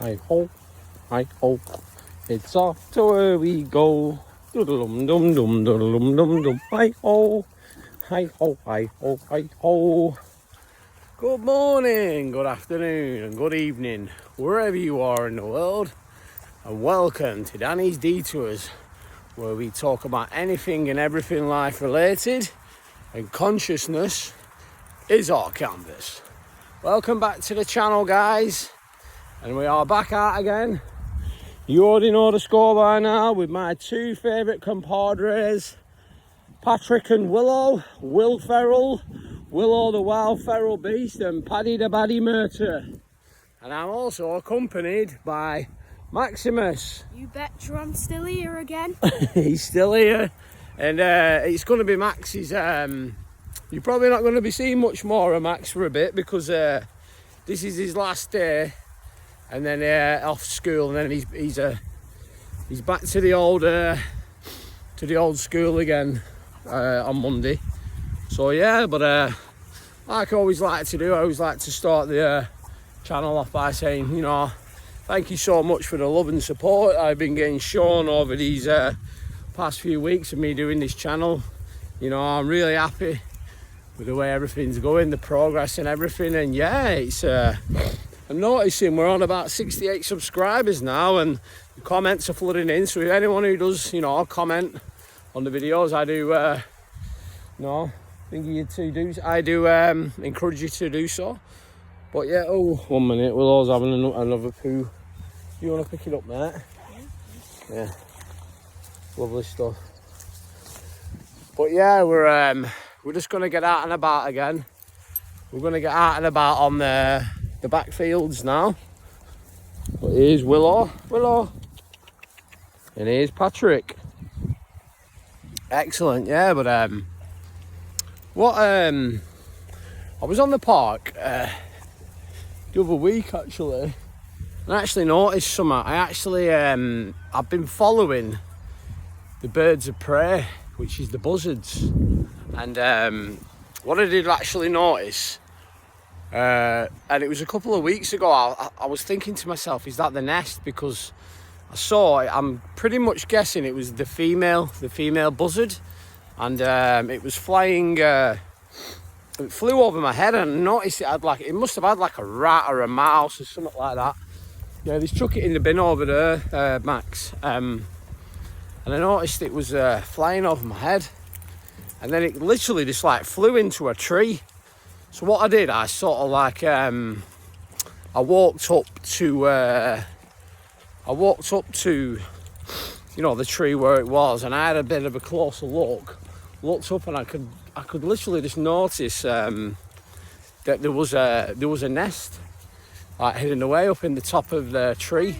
Hi ho, hi ho. It's off to where we go. Doodle-dum dum dum doodle-dum dum dum. Hi ho, hi ho, hi ho, hi ho. Good morning, good afternoon, and good evening, wherever you are in the world, and welcome to Danny's Detours, where we talk about anything and everything life related, and consciousness is our canvas. Welcome back to the channel, guys, and we are back out again. You already know the score by now with my two favourite compadres, Patrick and Willow, Will Ferrell, Willow the wild feral beast, and Paddy the baddie murderer. And I'm also accompanied by Maximus. You betcha I'm still here again. He's still here, and it's going to be Max's. You're probably not going to be seeing much more of Max for a bit because this is his last day, and then off school, and then he's back to the old school again on Monday. So yeah, but like I always like to do, I always like to start the channel off by saying, you know, thank you so much for the love and support I've been getting shown over these past few weeks of me doing this channel. You know, I'm really happy with the way everything's going, the progress and everything, and yeah, it's I'm noticing we're on about 68 subscribers now, and the comments are flooding in. So if anyone who does, you know, comment on the videos, I do I do encourage you to do so. But yeah, oh, 1 minute, Willow's having another poo. You want to pick it up, mate? Yeah, lovely stuff. But yeah, we're just going to get out and about again. We're going to get out and about on the back fields now. But here's Willow, and here's Patrick. Excellent, yeah. But I was on the park the other week actually, and I actually noticed something. I've been following the birds of prey, which is the buzzards, and what I did actually notice, and it was a couple of weeks ago, I was thinking to myself, is that the nest? Because I saw it, I'm pretty much guessing it was the female buzzard, and it was flying, it flew over my head, and I noticed it must have had like a rat or a mouse or something like that. Yeah, they chuck it in the bin over there, Max, and I noticed it was flying over my head, and then it literally just like flew into a tree. So what I did, I sort of like, I walked up to, you know, the tree where it was, and I had a bit of a closer look. Looked up, and I could literally just notice that there was a nest like hidden away up in the top of the tree.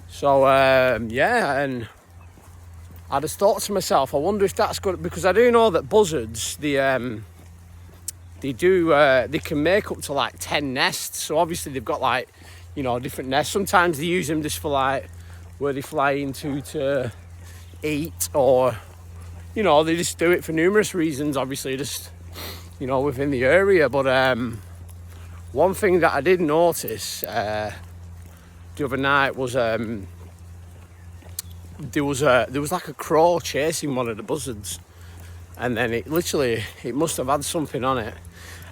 So yeah, and I just thought to myself, I wonder if that's good, because I do know that buzzards, they can make up to like 10 nests. So obviously they've got like, you know, different nests. Sometimes they use them just for like where they fly into to eat, or, you know, they just do it for numerous reasons, obviously just, you know, within the area. But one thing that I did notice the other night was there was like a crow chasing one of the buzzards, and then it must have had something on it,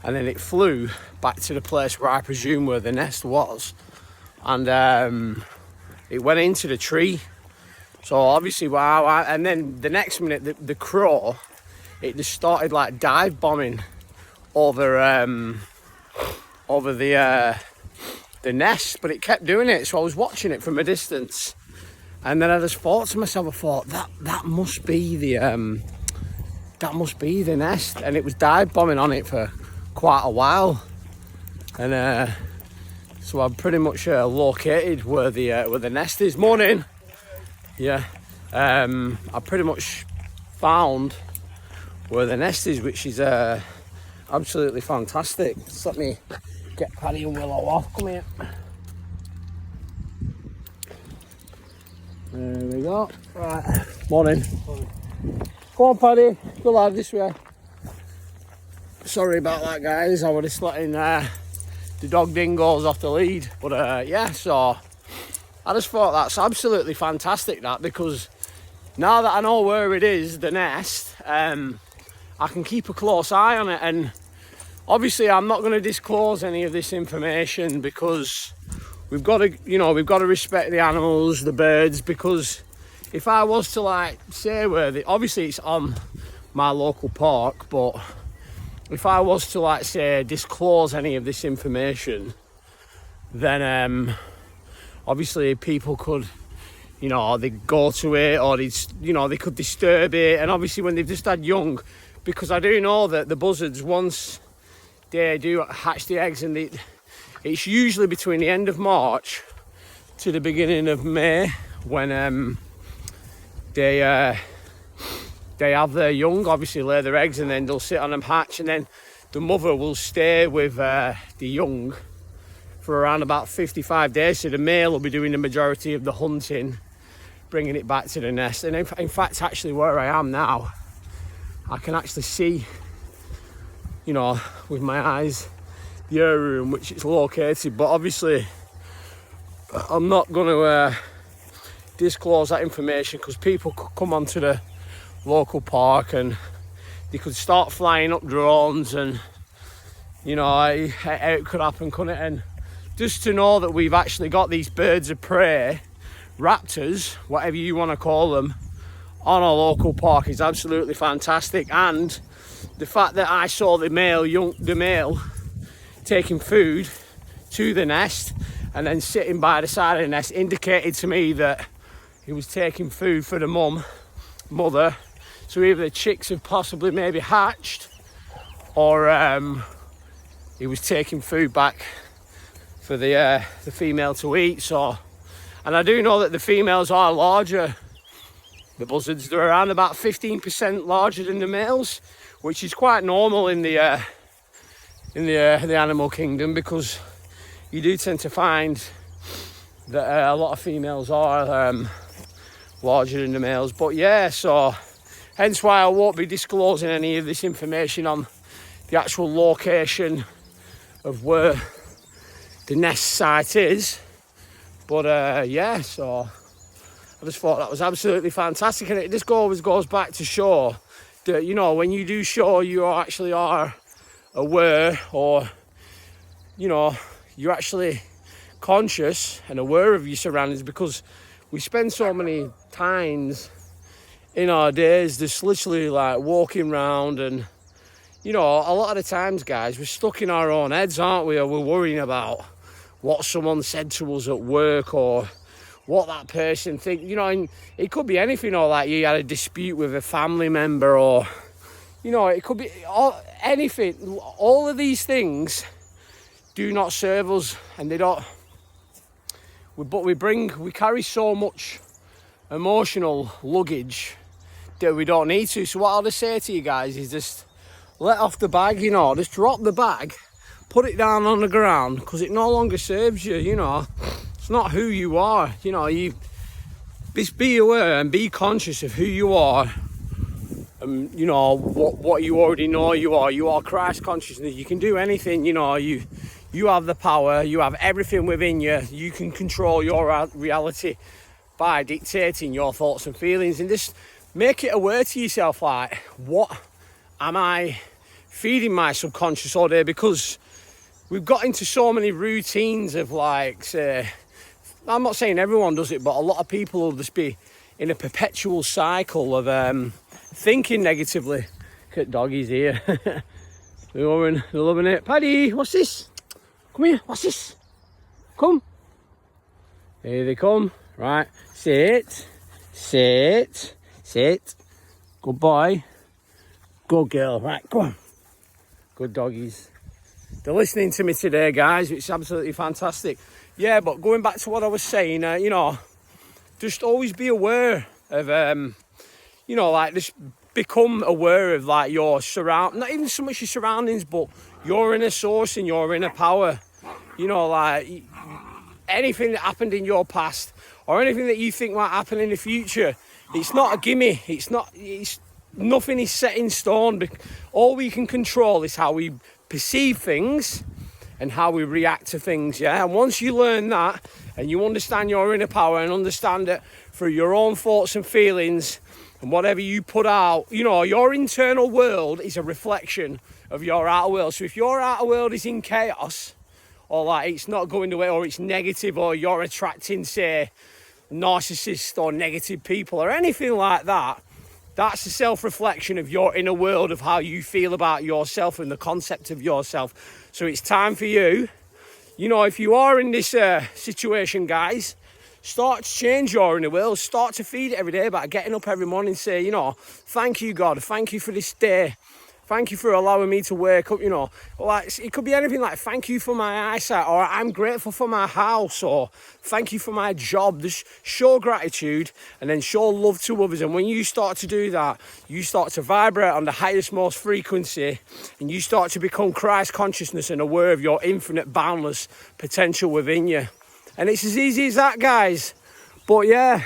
and then it flew back to the place where I presume where the nest was, and it went into the tree. So obviously, wow, and then the next minute the crow, it just started like dive bombing over the nest, but it kept doing it. So I was watching it from a distance, and then I just thought to myself, that must be the nest, and it was dive bombing on it for quite a while, and so I've pretty much located where the nest is. Morning. Yeah, I pretty much found where the nest is, which is absolutely fantastic. Just let me get Paddy and Willow off. Come here. There we go. Right. Morning. Come on, Paddy. Go lad, this way. Sorry about that, guys. I was just letting the dog dingoes off the lead. But yeah, so I just thought that's absolutely fantastic, that, because now that I know where it is, the nest, I can keep a close eye on it. And obviously I'm not going to disclose any of this information because we've got to respect the animals, the birds, because if I was to like say obviously it's on my local park, but if I was to like say disclose any of this information, then obviously people could, they go to it, or they could disturb it. And obviously when they've just had young, because I do know that the buzzards, once they do hatch the eggs, and it's usually between the end of March to the beginning of May when they have their young, obviously lay their eggs, and then they'll sit on them, hatch, and then the mother will stay with the young for around about 55 days. So the male will be doing the majority of the hunting, bringing it back to the nest. And in fact, actually where I am now, I can actually see, with my eyes, the area in which it's located. But obviously I'm not going to disclose that information, because people could come onto the local park and they could start flying up drones, and it could happen, couldn't it? And just to know that we've actually got these birds of prey, raptors, whatever you want to call them, on our local park is absolutely fantastic. And the fact that I saw the male taking food to the nest and then sitting by the side of the nest indicated to me that he was taking food for the mother. So either the chicks have possibly maybe hatched, or he was taking food back for the female to eat. So, and I do know that the females are larger. The buzzards, they're around about 15% larger than the males, which is quite normal in the animal kingdom, because you do tend to find that a lot of females are larger than the males. But yeah, so hence why I won't be disclosing any of this information on the actual location of where the nest site is. But yeah, so I just thought that was absolutely fantastic. And it just always goes back to show that, when you do show you actually are aware, or you're actually conscious and aware of your surroundings, because we spend so many times in our days just literally like walking around, and a lot of the times, guys, we're stuck in our own heads, aren't we? Or we're worrying about what someone said to us at work, or what that person thinks, and it could be anything, or like you had a dispute with a family member, or it could be anything. All of these things do not serve us, and they don't. But we carry so much emotional luggage that we don't need to. So what I'll just say to you guys is just let off the bag, just drop the bag, put it down on the ground, because it no longer serves you. It's not who you are. You just be aware and be conscious of who you are. What you already know you are. You are Christ consciousness. You can do anything. You have the power. You have everything within you. You can control your reality by dictating your thoughts and feelings, and just make it aware to yourself, like, what am I feeding my subconscious all day? Because we've got into so many routines of, like, say, I'm not saying everyone does it, but a lot of people will just be in a perpetual cycle of thinking negatively. Look at doggies here. They're loving it. Paddy, what's this? Come here, what's this? Come. Here they come. Right, sit. Good boy. Good girl. Right, come on. Good doggies. They're listening to me today, guys. It's absolutely fantastic. Yeah, but going back to what I was saying, just always be aware of, just become aware of, like, your not even so much your surroundings, but your inner source and your inner power. Like, anything that happened in your past, or anything that you think might happen in the future, it's not a gimme. Nothing is set in stone. All we can control is how we perceive things and how we react to things, yeah? And once you learn that, and you understand your inner power and understand it through your own thoughts and feelings and whatever you put out, you know, your internal world is a reflection of your outer world. So if your outer world is in chaos, or like it's not going the way, or it's negative, or you're attracting, say, narcissists or negative people or anything like that, that's a self-reflection of your inner world, of how you feel about yourself and the concept of yourself. So it's time for you, you know, if you are in this situation, guys, start to change your inner world. Start to feed it every day by getting up every morning and say, you know, thank you, God. Thank you for this day. Thank you for allowing me to wake up, you know. Like, it could be anything like, thank you for my eyesight, or I'm grateful for my house, or thank you for my job. Just show gratitude and then show love to others. And when you start to do that, you start to vibrate on the highest, most frequency, and you start to become Christ consciousness and aware of your infinite, boundless potential within you. And it's as easy as that, guys. But yeah,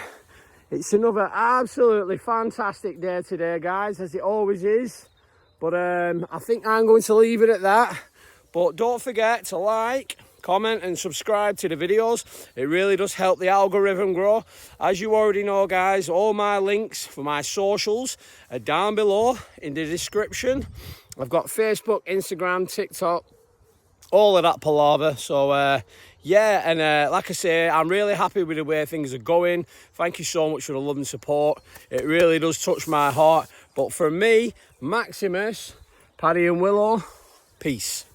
it's another absolutely fantastic day today, guys, as it always is. But I think I'm going to leave it at that. But don't forget to like, comment and subscribe to the videos. It really does help the algorithm grow. As you already know, guys, all my links for my socials are down below in the description. I've got Facebook, Instagram, TikTok, all of that palaver. So yeah, and like I say, I'm really happy with the way things are going. Thank you so much for the love and support. It really does touch my heart. But for me, Maximus, Paddy and Willow, peace.